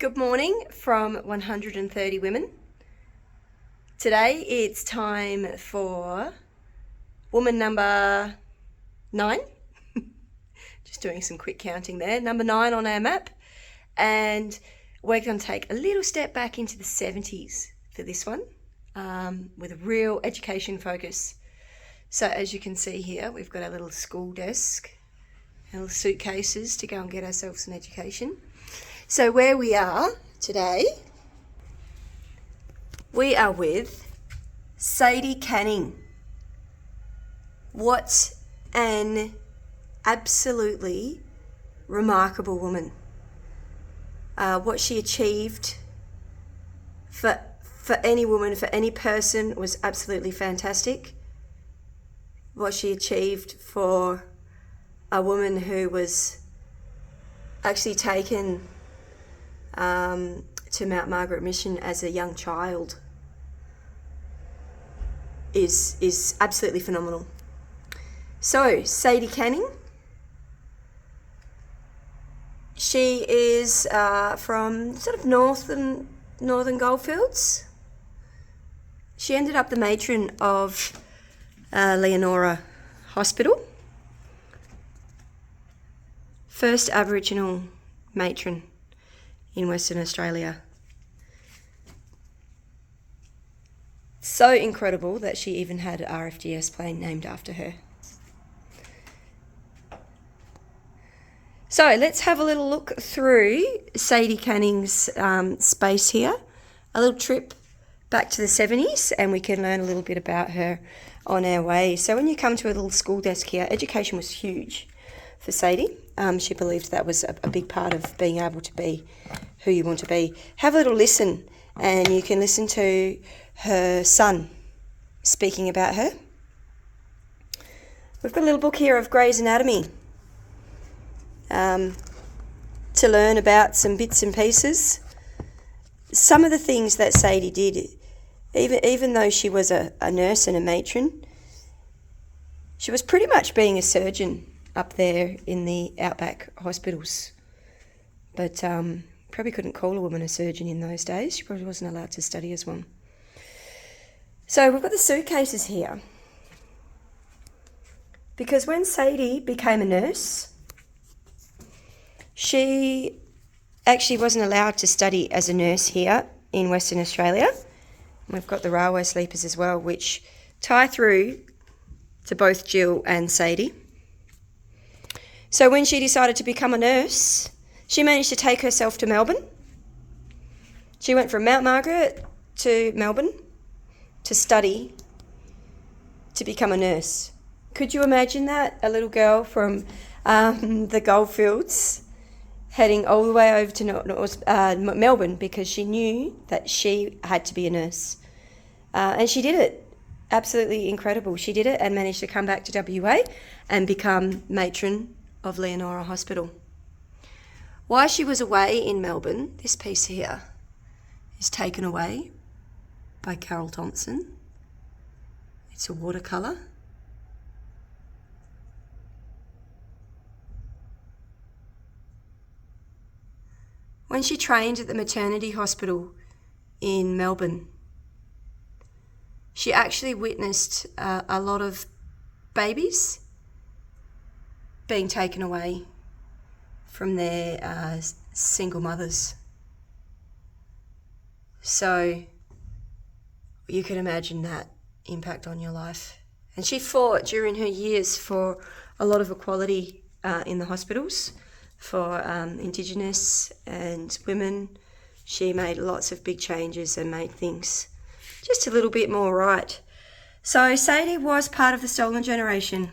Good morning from 130 Women. Today it's time for woman number 9. Just doing some quick counting there. Number 9 on our map. And we're going to take a little step back into the 70s for this one, with a real education focus. So as you can see here, we've got our little school desk, our little suitcases to go and get ourselves an education. So where we are today, we are with Sadie Canning. What an absolutely remarkable woman. What she achieved for any woman, for any person, was absolutely fantastic. What she achieved for a woman who was actually taken to Mount Margaret Mission as a young child is absolutely phenomenal. So, Sadie Canning, she is from sort of northern Goldfields. She ended up the matron of Leonora Hospital, first Aboriginal matron in Western Australia. So incredible that she even had an RFGS plane named after her. So let's have a little look through Sadie Canning's space here. A little trip back to the 70s, and we can learn a little bit about her on our way. So when you come to a little school desk here, education was huge for Sadie. She believed that was a big part of being able to be who you want to be. Have a little listen, and you can listen to her son speaking about her. We've got a little book here of Grey's Anatomy to learn about some bits and pieces. Some of the things that Sadie did, even though she was a nurse and a matron, she was pretty much being a surgeon up there in the outback hospitals. But probably couldn't call a woman a surgeon in those days. She probably wasn't allowed to study as one. So we've got the suitcases here, because when Sadie became a nurse, she actually wasn't allowed to study as a nurse here in Western Australia. We've got the railway sleepers as well, which tie through to both Jill and Sadie. So when she decided to become a nurse, she managed to take herself to Melbourne. She went from Mount Margaret to Melbourne to study to become a nurse. Could you imagine that? A little girl from the Goldfields heading all the way over to Melbourne because she knew that she had to be a nurse. And she did it. Absolutely incredible. She did it and managed to come back to WA and become matron of Leonora Hospital. While she was away in Melbourne, this piece here is taken away by Carol Thompson. It's a watercolour. When she trained at the maternity hospital in Melbourne, she actually witnessed a lot of babies being taken away from their single mothers. So you can imagine that impact on your life. And she fought during her years for a lot of equality in the hospitals for Indigenous and women. She made lots of big changes and made things just a little bit more right. So Sadie was part of the stolen generation.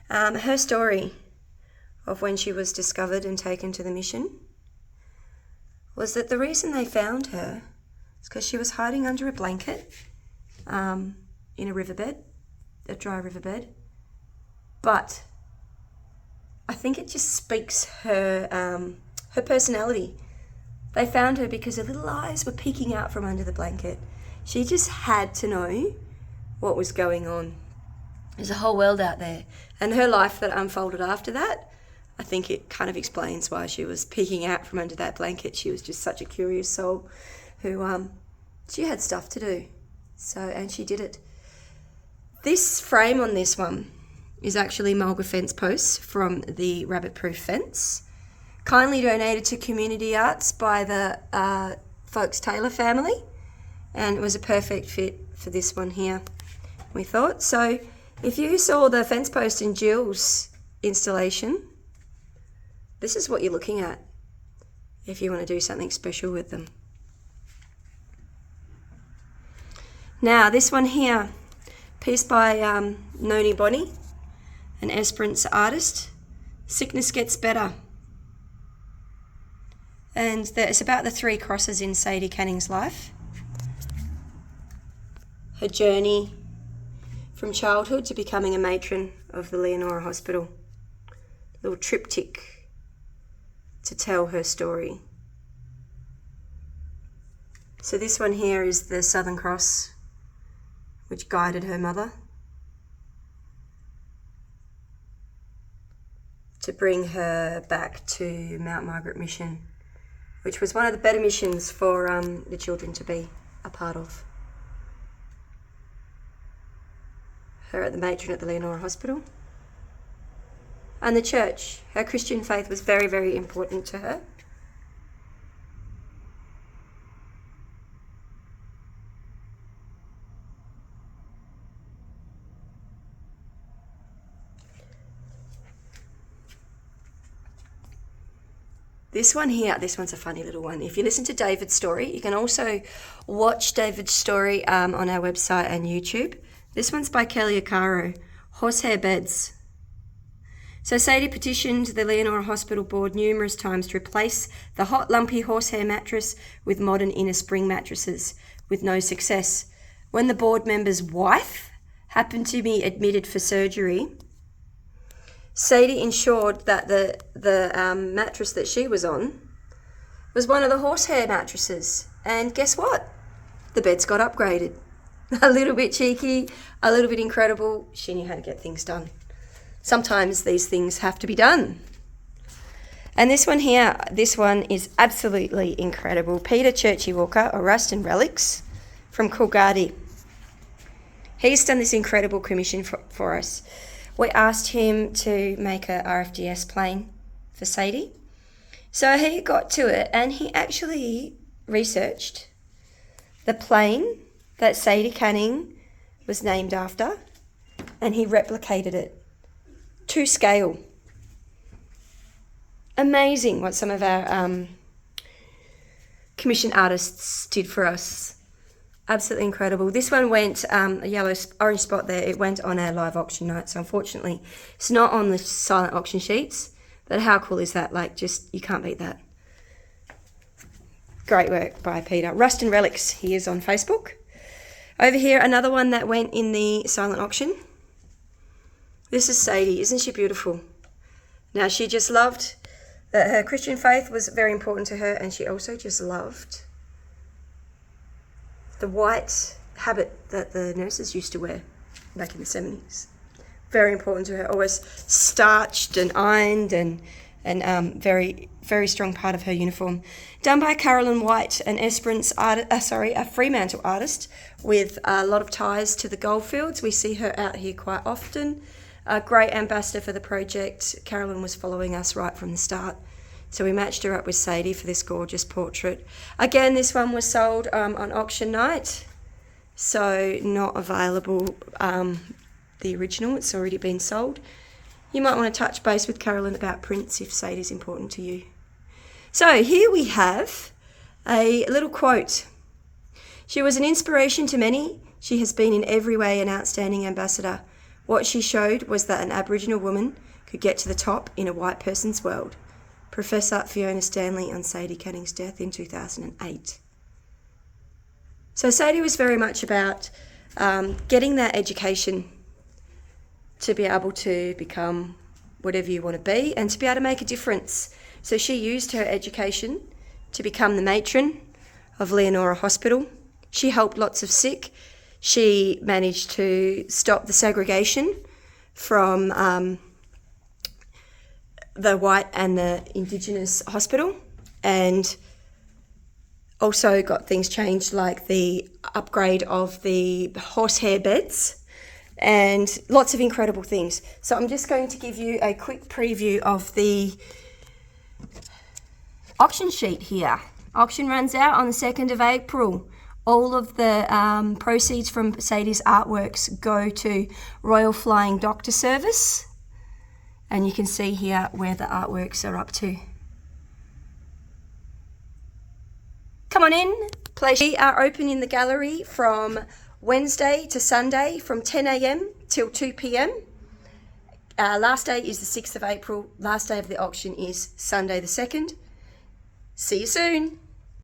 Her story of when she was discovered and taken to the mission was that the reason they found her is because she was hiding under a blanket in a riverbed, a dry riverbed. But I think it just speaks her personality. They found her because her little eyes were peeking out from under the blanket. She just had to know what was going on. There's a whole world out there. And her life that unfolded after that I think it kind of explains why she was peeking out from under that blanket. She was just such a curious soul who, she had stuff to do. So, and she did it. This frame on this one is actually Mulga fence posts from the Rabbit Proof Fence, kindly donated to Community Arts by the Folks Taylor family, and it was a perfect fit for this one here, we thought. So if you saw the fence post in Jill's installation, this is what you're looking at if you want to do something special with them. Now this one here, piece by Noni Bonnie, an Esperance artist, Sickness Gets Better. And it's about the 3 crosses in Sadie Canning's life. Her journey from childhood to becoming a matron of the Leonora Hospital. Little triptych to tell her story. So this one here is the Southern Cross, which guided her mother to bring her back to Mount Margaret Mission, which was one of the better missions for the children to be a part of. Her at the matron at the Leonora Hospital. And the church. Her Christian faith was very, very important to her. This one here, this one's a funny little one. If you listen to David's story, you can also watch David's story on our website and YouTube. This one's by Kelly Acaro, Horsehair Beds. So Sadie petitioned the Leonora Hospital Board numerous times to replace the hot, lumpy horsehair mattress with modern inner spring mattresses, with no success. When the board member's wife happened to be admitted for surgery, Sadie ensured that the mattress that she was on was one of the horsehair mattresses. And guess what? The beds got upgraded. A little bit cheeky, a little bit incredible. She knew how to get things done. Sometimes these things have to be done. And this one here, this one is absolutely incredible. Peter Churchy Walker, or Ruston Relics from Coolgardie. He's done this incredible commission for us. We asked him to make a RFDS plane for Sadie. So he got to it and he actually researched the plane that Sadie Canning was named after, and he replicated it to scale. Amazing what some of our commission artists did for us. Absolutely incredible. This one went, a orange spot there, it went on our live auction night. So unfortunately, it's not on the silent auction sheets. But how cool is that? Like, just, you can't beat that. Great work by Peter. Ruston Relics, he is on Facebook. Over here, another one that went in the silent auction. This is Sadie. Isn't she beautiful? Now, she just loved that her Christian faith was very important to her, and she also just loved the white habit that the nurses used to wear back in the 70s. Very important to her. Always starched and ironed and very, very strong part of her uniform. Done by Carolyn White, an Esperance a Fremantle artist with a lot of ties to the goldfields. We see her out here quite often. A great ambassador for the project. Carolyn was following us right from the start. So we matched her up with Sadie for this gorgeous portrait. Again, this one was sold on auction night, so not available, the original. It's already been sold. You might want to touch base with Carolyn about prints if Sadie's important to you. So here we have a little quote. She was an inspiration to many. She has been in every way an outstanding ambassador. What she showed was that an Aboriginal woman could get to the top in a white person's world. Professor Fiona Stanley on Sadie Canning's death in 2008. So Sadie was very much about getting that education to be able to become whatever you want to be and to be able to make a difference. So she used her education to become the matron of Leonora Hospital. She helped lots of sick. She managed to stop the segregation from the white and the Indigenous hospital, and also got things changed like the upgrade of the horsehair beds and lots of incredible things. So I'm just going to give you a quick preview of the auction sheet here. Auction runs out on the 2nd of April. All of the proceeds from Sadie's artworks go to Royal Flying Doctor Service. And you can see here where the artworks are up to. Come on in. We are open in the gallery from Wednesday to Sunday from 10 a.m. till 2 p.m. Last day is the 6th of April. Last day of the auction is Sunday the 2nd. See you soon.